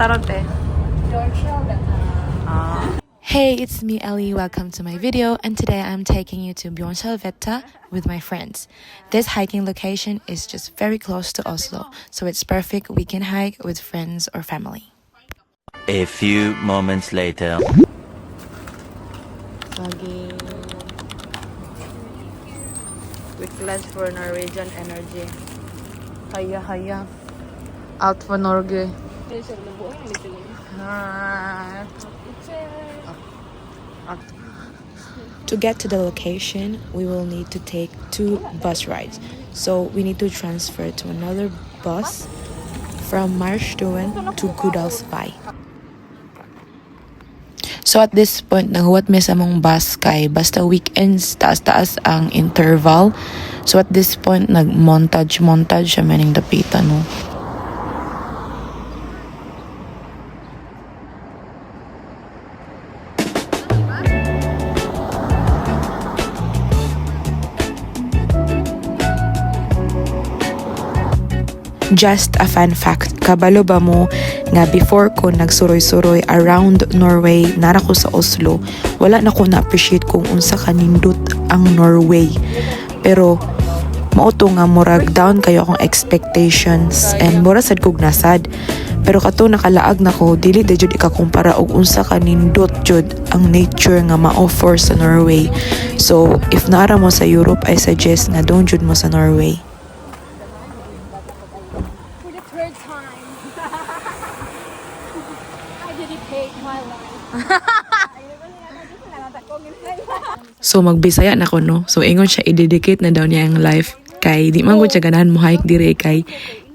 tarote? Hey, it's me Ellie. Welcome to my video, and today I'm taking you to Björnskjellvetta with my friends. This hiking location is just very close to Oslo, so it's perfect weekend hike with friends or family. A few moments later. Lagi. Quick lunch for Norwegian energy. Haya, haya. Out for Norge. To get to the location, we will need to take 2 bus rides. So we need to transfer to another bus from Marsstuen to Gudalsby. So at this point, nahuwat mi sa mong bus kay basta weekends, taas-taas ang interval. So at this point, nag-montage siya maning dapita, no? Just a fun fact, kabalo ba mo nga before ko nagsuroy-suroy around Norway, nara ko sa Oslo, wala na ko na-appreciate kung unsa kanindot ang Norway. Pero mauto nga murag down kayo akong expectations and mura sad kog nasad. Pero kato nakalaag na ko, dili de jud ikakumpara og unsa kanindot jud ang nature nga ma-offer sa Norway. So if naara mo sa Europe, I suggest nga don't jud mo sa Norway. So magbisaya na ko, no? So ingon siya i-dedicate na daw niya ang life kay di man gud siya ganahan mo hike dire kay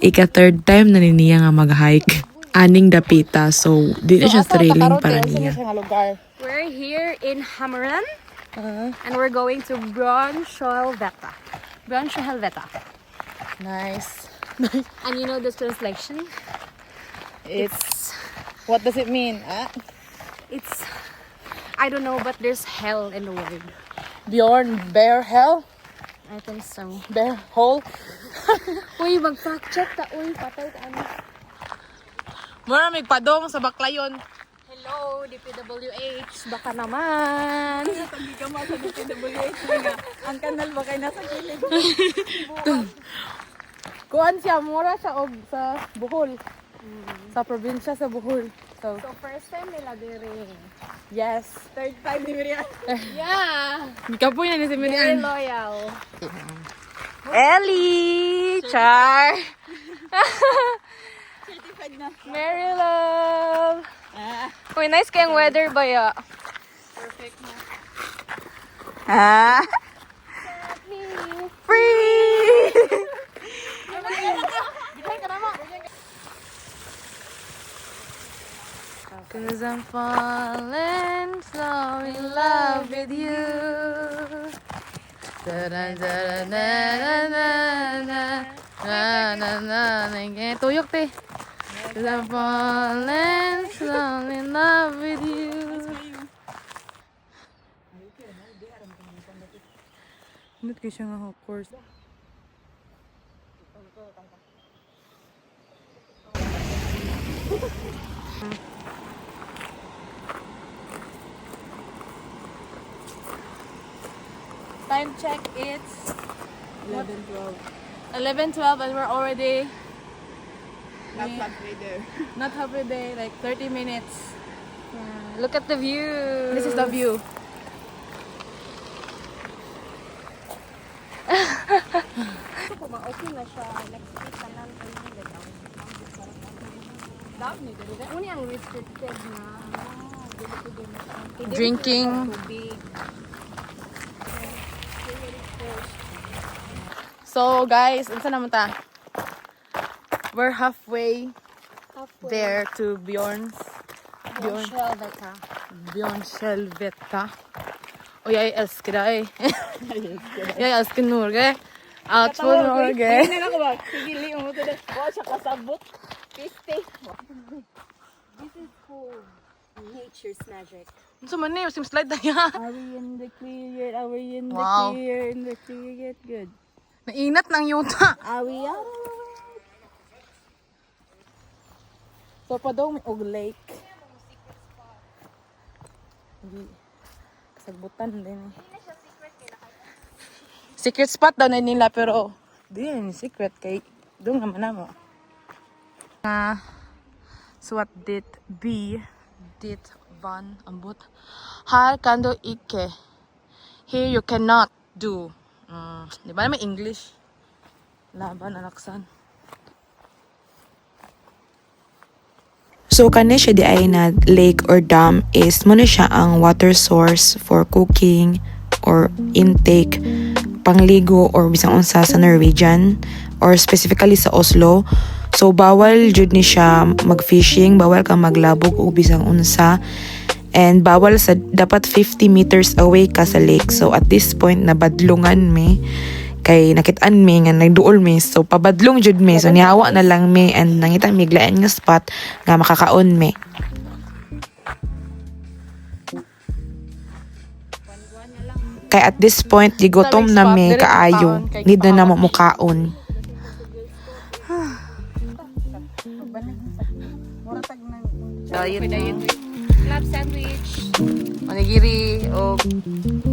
ika-third time na niya nga mag-hike. Aning dapita, so di na siya thrilling para niya. We're here in Hammarön and we're going to Björnskjellvetta. Björnskjellvetta. Nice. And you know the translation? It's what does it mean? It's I don't know, but there's hell in the word. Bjorn, bear hell? I think so. Bear hole? Uy, mag-fact check ta. Uy, patay ka ano. Mura may padong sa baklayon. Hello, DPWH. Baka naman. Hindi ka sa DPWH nga. Ang kanal ba kayo nasa gilid? Kuan siya, mura siya og sa Bohol. Sa probinsya sa Bohol. So first time nila dire. yes. Third time ni Miriam. Yeah. Kapoy na ni si Very Miriam. loyal. Ellie! Char! Mary love. Uy, nice kayang weather ba ya? Perfect na. Free! Cause I'm falling so in love with you. Tuyok te. Cause I'm falling so in love with you. Nut ko siya nga of course. Time check, it's 11:12. 11:12 and we're already not halfway there. Not halfway there, like 30 minutes. Look at the view. This is the view. Okay na siya. Next week ka lang. Uni ang restricted na. Drinking. So guys, unsa naman ta? We're halfway there to Björnskjellvetta. Og jeg elsker deg. Jeg elsker Norge. Out for Norge. This is cool. Nature's magic. So man ni, sim slide na ya. Are we in the clear? Are we in the Wow. clear? In the clear? Good. Nainat ng yuta. Are we out? So pa daw may og lake. Hindi. Kasagbutan din eh. Secret spot daw na nila pero din secret kay doon naman na mo. Swat dit B dit van ambot. Har kando ikke. Here you cannot do. Di ba naman English? Laban alaksan. So kani siya di ay na lake or dam is muna siya ang water source for cooking or intake, pangligo or bisang unsa sa Norwegian or specifically sa Oslo. So bawal jud ni siya mag-fishing, bawal ka maglabog o bisang unsa. And bawal sa dapat 50 meters away ka sa lake. So at this point nabadlungan mi kay nakitaan mi nga nagduol mi, so pabadlong jud mi, so nihawa na lang mi and nangita mi glaan nga spot nga makakaon mi. Kay at this point gigutom na mi kaayo, need na namo mukaon. Club sandwich. Onigiri o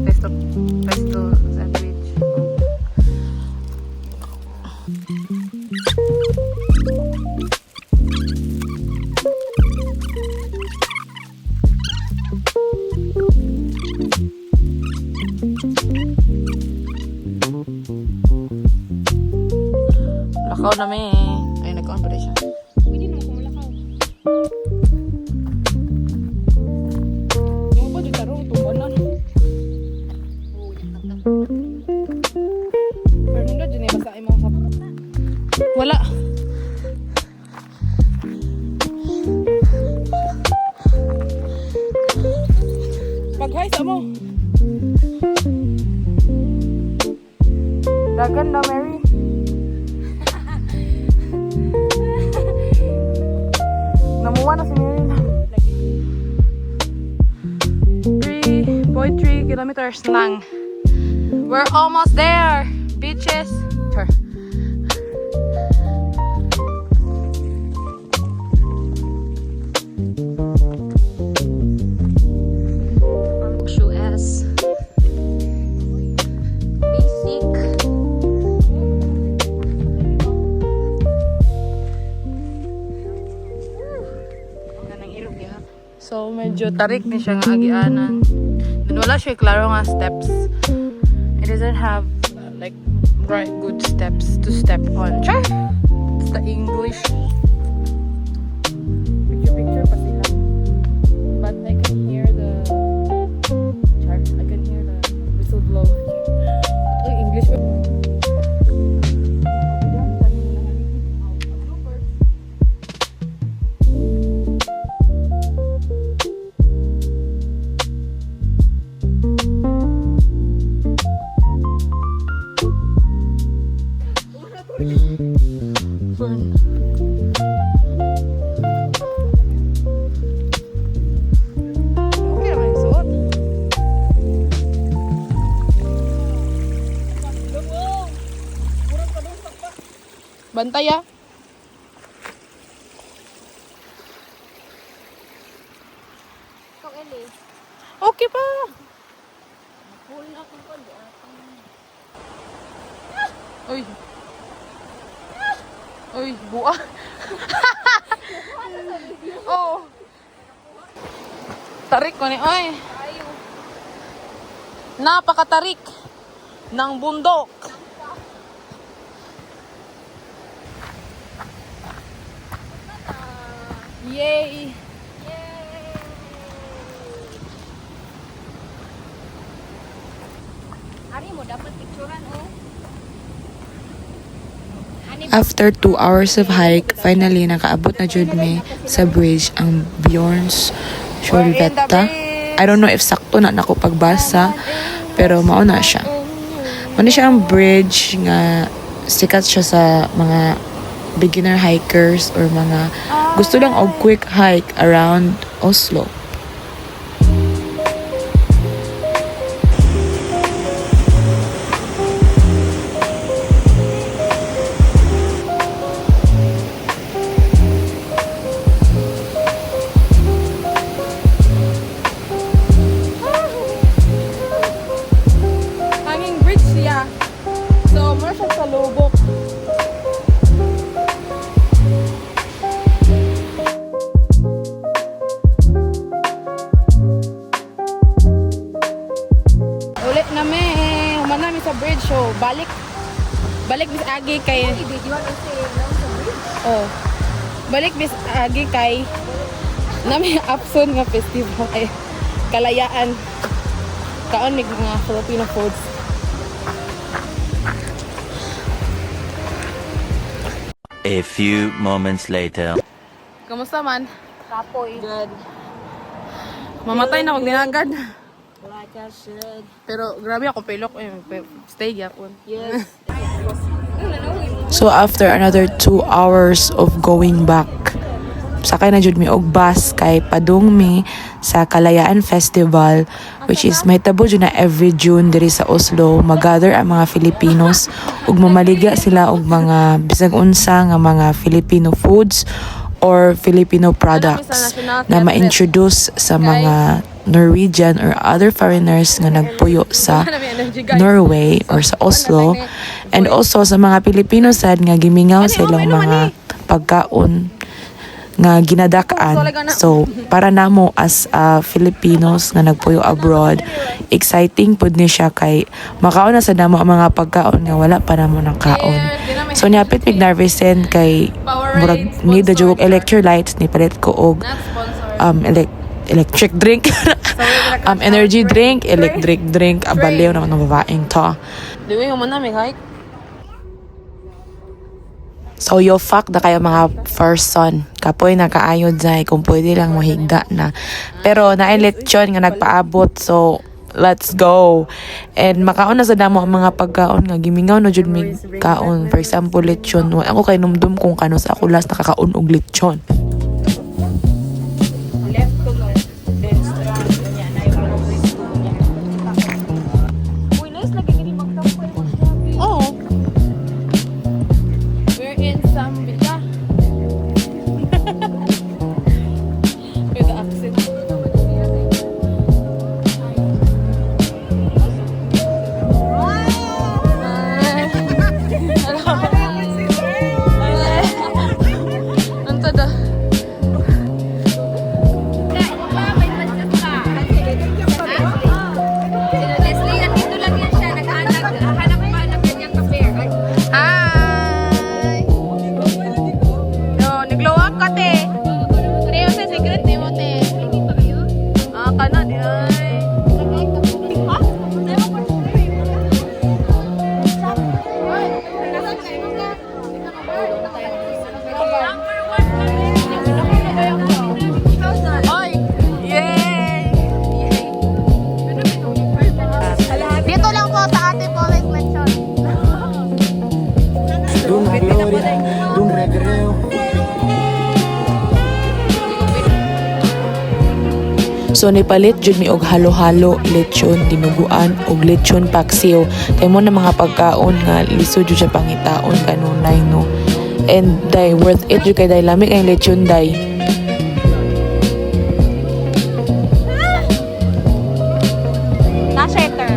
pesto sandwich. Lakaw na may. Ay, nag-on pa rin siya. Pwede naman kumulakaw. Yung pa dito rin, tumbanan. Pero nung dyan, basahin mo sa... Wala. Pag-hi sa mo. Dagan na, Mary. Namuha na si Mary na. 3.3 kilometers lang. We're almost there. Beaches. Sure. US. Basic. So, medyo tarik ni siya nga agianan. Then wala siya klaro nga steps. It doesn't have like right good steps to step on. Char! It's the English. Picture pa sila. But I can hear the... Char, I can hear the whistle blow. Ito English. Okay naman yung suot. Bantay ah. Ikaw, Ellie. Okay pa. Uy. Uy, buwa. Oh. Tarik ko ni. Ay. Napakatarik ng bundok. Yay! Ari mo, dapat picturean, oh. After 2 hours of hike, finally nakaabot na jud mi sa bridge ang Bjorns Skjoldvetta. I don't know if sakto na nako pagbasa, pero mao na siya. Mao siya ang bridge nga sikat siya sa mga beginner hikers or mga gusto lang og quick hike around Oslo. bridge, so balik bis agi kay. Oh. Balik bis agi kay nami Apson nga festival kay Kalayaan. Kaon mig mga Filipino foods. A few moments later. Kamusta man? Kapoy. Good. Mamatay na kung dinagad. Like I should. Pero grabe ako pilok stay gyapon. Yes. So after another 2 hours of going back, sakay na jud mi og bus kay padung mi sa Kalayaan Festival, which is may tabo jud na every June diri sa Oslo. Magather ang mga Filipinos ug mamaliga sila og mga bisag unsa nga mga Filipino foods or Filipino products na ma-introduce sa mga Norwegian or other foreigners nga nagpuyo sa Norway or sa Oslo, and also sa mga Pilipino sad nga gimingaw silang mga pagkaon nga ginadak-an. So para namo as Filipinos nga nagpuyo abroad, exciting pud ni siya kay makaon na sa namo ang mga pagkaon nga wala pa namo ng kaon. So niapit mig nervousen kay murag need the jug electrolytes ni palit ko og electric drink energy drink, electric drink, abaliw naman ng babaeng to. Diwi mo na may hike. So yo fuck na kayo mga person. Kapoy na kaayod dai kung pwede lang mohigda na. Pero naay lechon nga nagpaabot, so let's go. And makaon na sa damo ang mga pagkaon nga gimingaw na jud mig kaon. For example, lechon. Ako kay numdum kung kano sa ako last nakakaon og lechon. Oh. We're in Zambia. With the accent. Ano to? Leslie, nandito lang yan siya. Hanap pa ng kanyang kape. Hi! No, nag-glow up ka, te. Teo, sa secret, te mo, te. Ka na, di ay. Oy! Yay! Dito lang po sa Ate Police Mansion. So nipalit jud mi og halo-halo, lechon dinuguan ug lechon paksiw. Kay mo na mga pagkaon nga lisod jud siya pangitaon kanunay no. And day worth it jud kay day lamig ang lechon day. Na-shatter.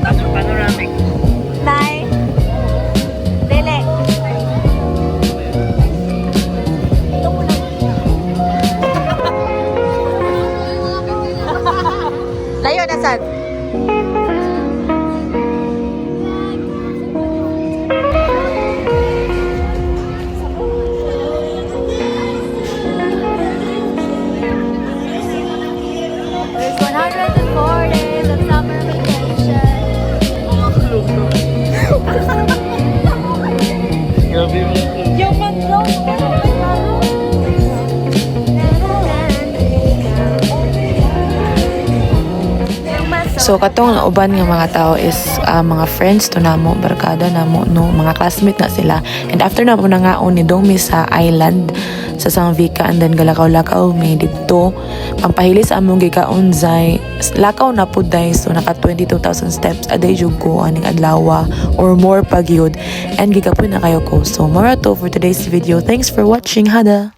Panoramic. Nay. Dele. Layo na sad. There's 104 days of summer vacation. Yung So katong uban nga mga tao is mga friends to namo, barkada namo no, mga classmate na sila. And after na po nangaon ni dong mi sa island sa Sangvika, and then galakaw-lakaw may dito pampahili sa among gikaon zay lakaw na pud day, so naka 22,000 steps a day jud ko aning adlaw or more pagyud, and gigapoy na kayo ko. So more to for today's video. Thanks for watching. Hada.